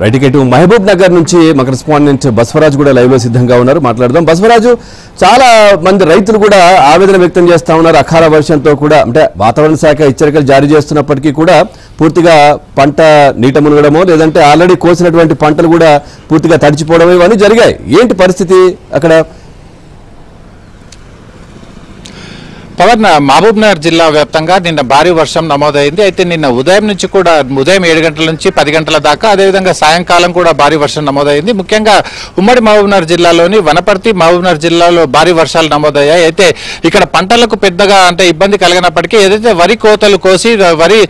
Right ఇటు మహబూబ్ నగర్ నుంచి మా కరెస్పాండెంట్ బసవరాజు కూడా లైవ్ లో సిద్ధంగా ఉన్నారు. మాట్లాడదాం. బసవరాజు, చాలా మంది రైతులు కూడా ఆవేదన వ్యక్తం చేస్తా ఉన్నారు. అకాల వర్షంతో కూడా అంటే వాతావరణ శాఖ హెచ్చరికలు జారీ చేస్తున్నప్పటికీ కూడా పూర్తిగా పంట నీట మునగడమో లేదంటే ఆల్రెడీ కోసినటువంటి పంటలు కూడా పూర్తిగా తడిచిపోవడం ఇవన్నీ జరిగాయి. ఏంటి పరిస్థితి అక్కడ? పవన్, మహబూబ్ నగర్ జిల్లా వ్యాప్తంగా నిన్న భారీ వర్షం నమోదైంది. అయితే నిన్న ఉదయం నుంచి కూడా ఉదయం 7 గంటల నుంచి 10 గంటల దాకా, అదేవిధంగా సాయంకాలం కూడా భారీ వర్షం నమోదైంది. ముఖ్యంగా ఉమ్మడి మహబూబ్ నగర్ జిల్లాలోని వనపర్తి, మహబూబ్ నగర్ జిల్లాలో భారీ వర్షాలు నమోదయ్యాయి. అయితే ఇక్కడ పంటలకు పెద్దగా అంటే ఇబ్బంది కలిగినప్పటికీ ఏదైతే వరి కోతలు కోసి వరి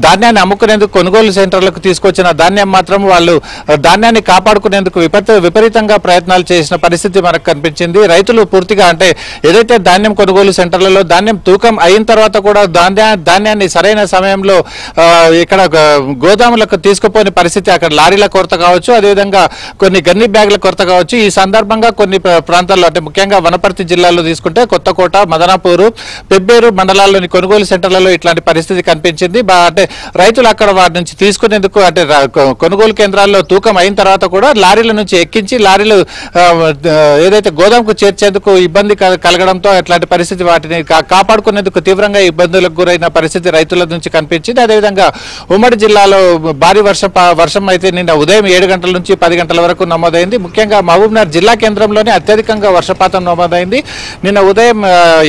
ధాన్యాన్ని అమ్ముకునేందుకు కొనుగోలు సెంటర్లకు తీసుకొచ్చిన ధాన్యం మాత్రం వాళ్ళు ధాన్యాన్ని కాపాడుకునేందుకు విపరీతంగా ప్రయత్నాలు చేసిన పరిస్థితి మనకు కనిపించింది. రైతులు పూర్తిగా అంటే ఏదైతే ధాన్యం కొనుగోలు సెంటర్లలో ధాన్యం తూకం అయిన తర్వాత కూడా ధాన్యాన్ని సరైన సమయంలో ఇక్కడ గోదాములకు తీసుకుపోని పరిస్థితి, అక్కడ లారీల కొరత కావచ్చు, అదేవిధంగా కొన్ని గన్ని బ్యాగుల కొరత కావచ్చు. ఈ సందర్భంగా కొన్ని ప్రాంతాల్లో అంటే ముఖ్యంగా వనపర్తి జిల్లాలో తీసుకుంటే కొత్తకోట, మదనాపూరు, పెబ్బేరు మండలాల్లోని కొనుగోలు సెంటర్లలో ఇట్లాంటి పరిస్థితి కనిపించింది. అంటే రైతులు అక్కడ వాటి నుంచి తీసుకునేందుకు అంటే కొనుగోలు కేంద్రాల్లో తూకం అయిన తర్వాత కూడా లారీల నుంచి ఎక్కించి లారీలు ఏదైతే గోదాముకు చేర్చేందుకు ఇబ్బంది కలగడంతో అట్లాంటి పరిస్థితి వాటిని కాపాడుకునేందుకు తీవ్రంగా ఇబ్బందులకు గురైన పరిస్థితి రైతుల నుంచి కనిపించింది. అదేవిధంగా ఉమ్మడి జిల్లాలో భారీ వర్షం అయితే నిన్న ఉదయం 7 గంటల నుంచి 10 గంటల వరకు నమోదైంది. ముఖ్యంగా మహబూబ్ నగర్ జిల్లా కేంద్రంలోనే అత్యధికంగా వర్షపాతం నమోదైంది. నిన్న ఉదయం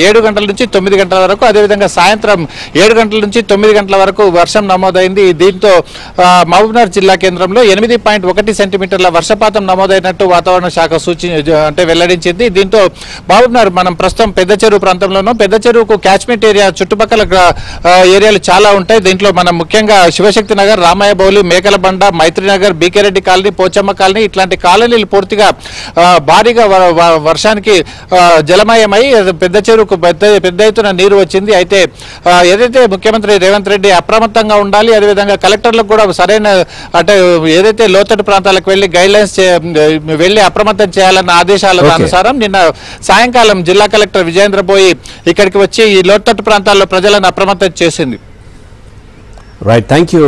7 గంటల నుంచి 9 గంటల వరకు, అదేవిధంగా సాయంత్రం 7 గంటల నుంచి 9 గంటల వరకు వర్షం నమోదైంది. దీంతో మహబూబ్ నగర్ జిల్లా కేంద్రంలో 8.1 సెంటీమీటర్ల వర్షపాతం నమోదైనట్టు వాతావరణ శాఖ అంటే వెల్లడించింది. దీంతో మహబూబ్ నగర్ మనం ప్రస్తుతం పెద్ద చెరువు ప్రాంతంలోనూ, పెద్ద చెరువుకు క్యాచ్మెంట్ ఏరియా చుట్టుపక్కల ఏరియాలు చాలా ఉంటాయి. దీంట్లో మనం ముఖ్యంగా శివశక్తి నగర్, రామయ్య బౌలి, మేకలబండ, మైత్రినగర్, బీకేరెడ్డి కాలనీ, పోచమ్మ కాలనీ ఇట్లాంటి కాలనీలు పూర్తిగా భారీగా వర్షానికి జలమయమై పెద్ద చెరువుకు పెద్ద ఎత్తున నీరు వచ్చింది. అయితే ఏదైతే ముఖ్యమంత్రి రేవంత్ రెడ్డి అప్రమత్తంగా ఉండాలి, అదేవిధంగా కలెక్టర్లకు కూడా సరైన అంటే ఏదైతే లోతట్టు ప్రాంతాలకు వెళ్లి గైడ్లైన్స్ వెళ్లి అప్రమత్తం చేయాలన్న ఆదేశాల అనుసారం నిన్న సాయంకాలం జిల్లా కలెక్టర్ విజయేంద్ర బోయి ఇక్కడికి వచ్చి ఈ లోతట్టు ప్రాంతాల్లో ప్రజలను అప్రమత్తం చేసింది. Right, thank you.